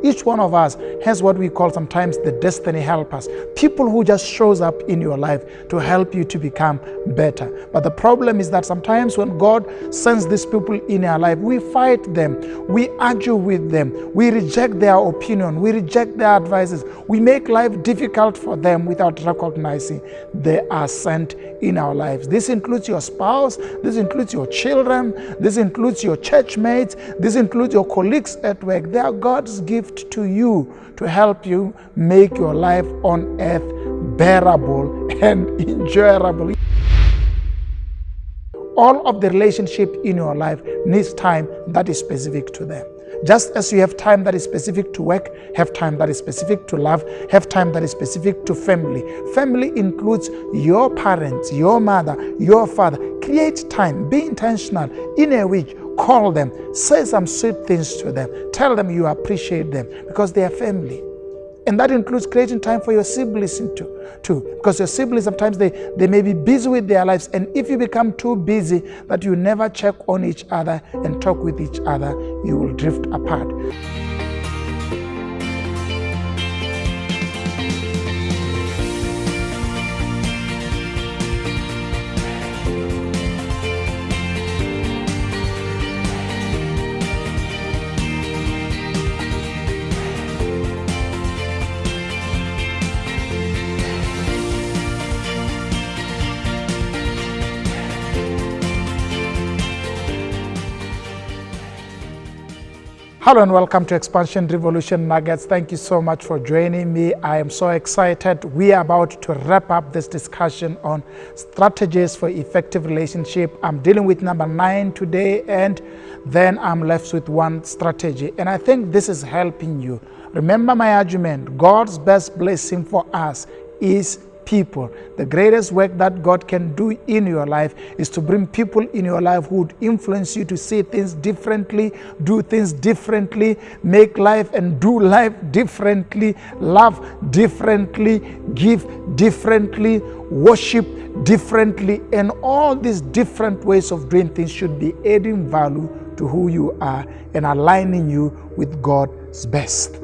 Each one of us has what we call sometimes the destiny helpers, people who just shows up in your life to help you to become better. But the problem is that sometimes when God sends these people in our life, we fight them, we argue with them, we reject their opinion, we reject their advices, we make life difficult for them without recognizing they are sent in our lives. This includes your spouse, this includes your children, this includes your church mates, this includes your colleagues at work. They are God's gift to you to help you make your life on earth bearable and enjoyable. All of the relationship in your life needs time that is specific to them. Just as you have time that is specific to work, have time that is specific to love, have time that is specific to family. Family includes your parents, your mother, your father. Create time, be intentional in a week. Call them, say some sweet things to them, tell them you appreciate them because they are family. And that includes creating time for your siblings too. Because your siblings, sometimes they may be busy with their lives. And if you become too busy that you never check on each other and talk with each other, you will drift apart. Hello and welcome to Expansion Revolution Nuggets. Thank you so much for joining me. I am so excited. We are about to wrap up this discussion on strategies for effective relationship. I'm dealing with number 9 today, and then I'm left with one strategy. And I think this is helping you. Remember my argument, God's best blessing for us is people. The greatest work that God can do in your life is to bring people in your life who would influence you to see things differently, do things differently, make life and do life differently, love differently, give differently, worship differently, and all these different ways of doing things should be adding value to who you are and aligning you with God's best.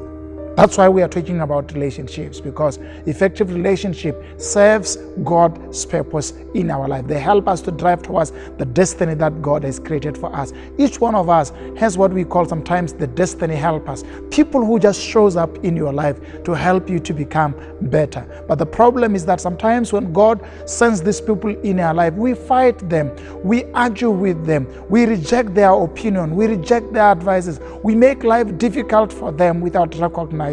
That's why we are talking about relationships, because effective relationship serves God's purpose in our life. They help us to drive towards the destiny that God has created for us. Each one of us has what we call sometimes the destiny helpers, people who just shows up in your life to help you to become better. But the problem is that sometimes when God sends these people in our life, we fight them, we argue with them, we reject their opinion, we reject their advices, we make life difficult for them without recognizing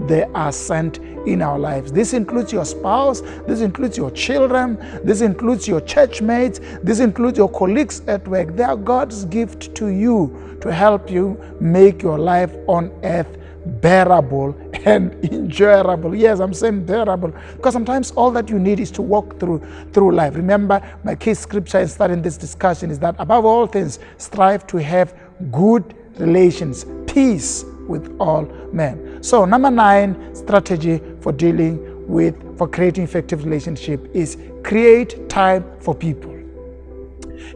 they are sent in our lives. This includes your spouse, this includes your children, this includes your church mates, this includes your colleagues at work. They are God's gift to you to help you make your life on earth bearable and enjoyable. Yes, I'm saying bearable because sometimes all that you need is to walk through life. Remember, my key scripture in starting this discussion is that above all things, strive to have good relations, peace with all men. So number 9 strategy for creating effective relationship is create time for people.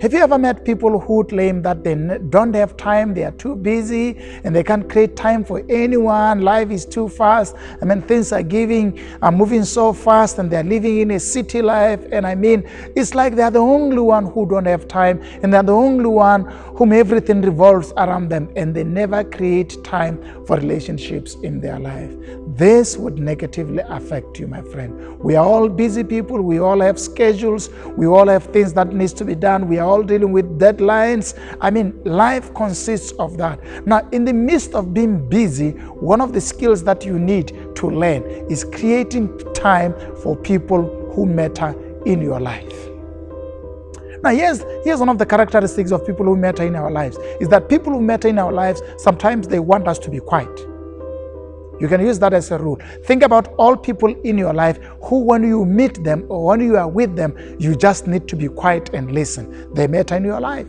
Have you ever met people who claim that they don't have time, they are too busy, and they can't create time for anyone? Life is too fast. I mean, things are moving so fast, and they're living in a city life. And I mean, it's like they're the only one who don't have time, and they're the only one whom everything revolves around them, and they never create time for relationships in their life. This would negatively affect you, my friend. We are all busy people. We all have schedules. We all have things that needs to be done. We are all dealing with deadlines. I mean, life consists of that. Now, in the midst of being busy, one of the skills that you need to learn is creating time for people who matter in your life. Now, here's one of the characteristics of people who matter in our lives, is that people who matter in our lives, sometimes they want us to be quiet. You can use that as a rule. Think about all people in your life who, when you meet them or when you are with them, you just need to be quiet and listen. They matter in your life.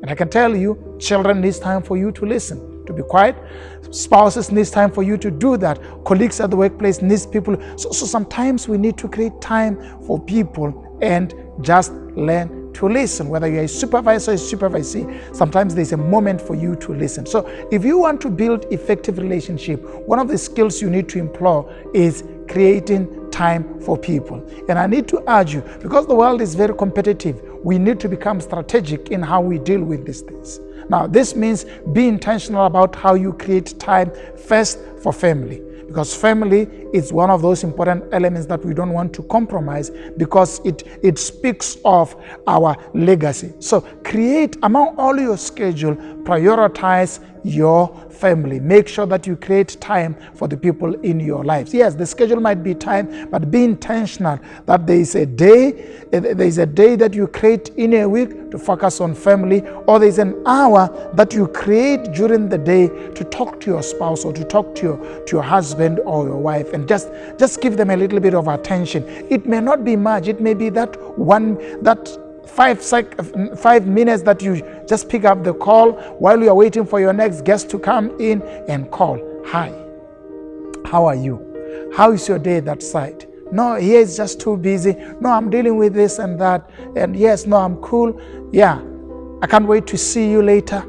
And I can tell you, children need time for you to listen, to be quiet. Spouses need time for you to do that. Colleagues at the workplace need people. So sometimes we need to create time for people and just learn to listen. Whether you're a supervisor or a supervisee, sometimes there's a moment for you to listen. So if you want to build effective relationship, one of the skills you need to employ is creating time for people. And I need to urge you, because the world is very competitive, we need to become strategic in how we deal with these things. Now, this means be intentional about how you create time first for family, because family is one of those important elements that we don't want to compromise, because it speaks of our legacy. So create, among all your schedule, prioritize your family. Make sure that you create time for the people in your lives. Yes, the schedule might be time, but be intentional that there is a day that you create in a week to focus on family, or there's an hour that you create during the day to talk to your spouse or to talk to your husband or your wife, and just give them a little bit of attention. It may not be much. It may be that 5 minutes that you just pick up the call while you are waiting for your next guest to come in and call. Hi, how are you? How is your day that side? No, here is just too busy. No, I'm dealing with this and that. And yes, no, I'm cool. Yeah, I can't wait to see you later.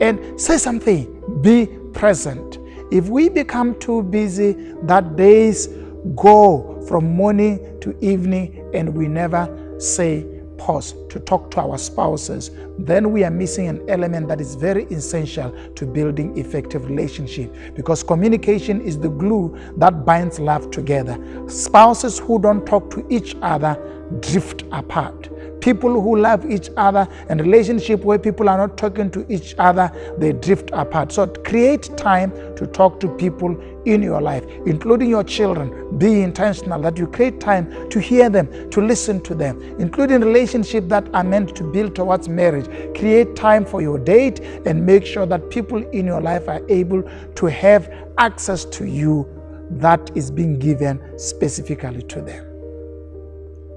And say something. Be present. If we become too busy, that days go from morning to evening and we never say pause to talk to our spouses, then we are missing an element that is very essential to building effective relationship, because communication is the glue that binds love together. Spouses who don't talk to each other drift apart. People who love each other and relationship where people are not talking to each other, they drift apart. So create time to talk to people in your life, including your children. Be intentional that you create time to hear them, to listen to them, including relationships that are meant to build towards marriage. Create time for your date and make sure that people in your life are able to have access to you that is being given specifically to them.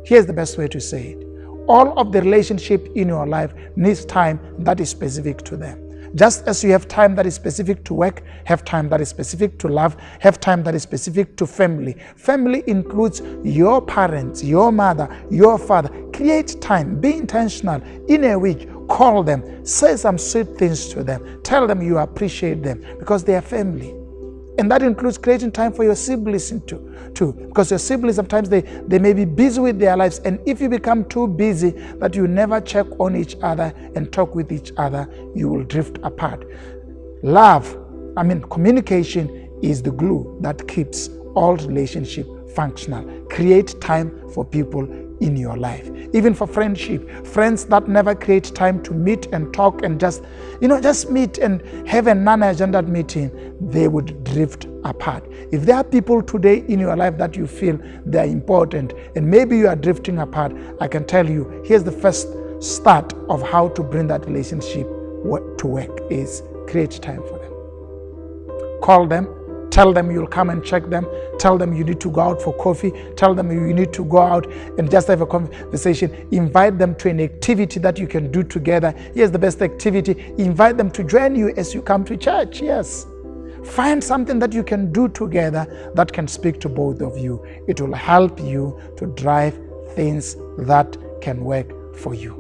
Here's the best way to say it. All of the relationship in your life needs time that is specific to them. Just as you have time that is specific to work, have time that is specific to love, have time that is specific to family. Family includes your parents, your mother, your father. Create time. Be intentional. In a week, call them. Say some sweet things to them. Tell them you appreciate them because they are family. And that includes creating time for your siblings too. Because your siblings, sometimes they may be busy with their lives. And if you become too busy that you never check on each other and talk with each other, you will drift apart. Communication is the glue that keeps all relationship functional. Create time for people in your life. Even for friendship, friends that never create time to meet and talk and just meet and have a non-agenda meeting, they would drift apart. If there are people today in your life that you feel they are important and maybe you are drifting apart, I can tell you, here's the first start of how to bring that relationship to work is create time for them. Call them. Tell them you'll come and check them. Tell them you need to go out for coffee. Tell them you need to go out and just have a conversation. Invite them to an activity that you can do together. Here's the best activity. Invite them to join you as you come to church. Yes. Find something that you can do together that can speak to both of you. It will help you to drive things that can work for you.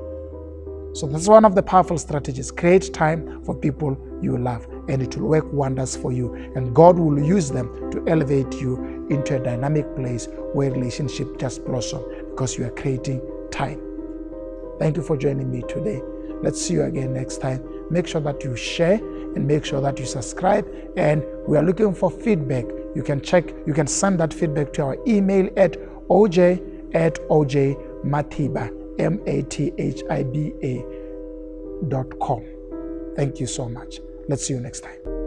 So that's one of the powerful strategies. Create time for people you love, and it will work wonders for you. And God will use them to elevate you into a dynamic place where relationship just blossom because you are creating time. Thank you for joining me today. Let's see you again next time. Make sure that you share and make sure that you subscribe. And we are looking for feedback. You can send that feedback to our email at oj@mathiba.com. Thank you so much. Let's see you next time.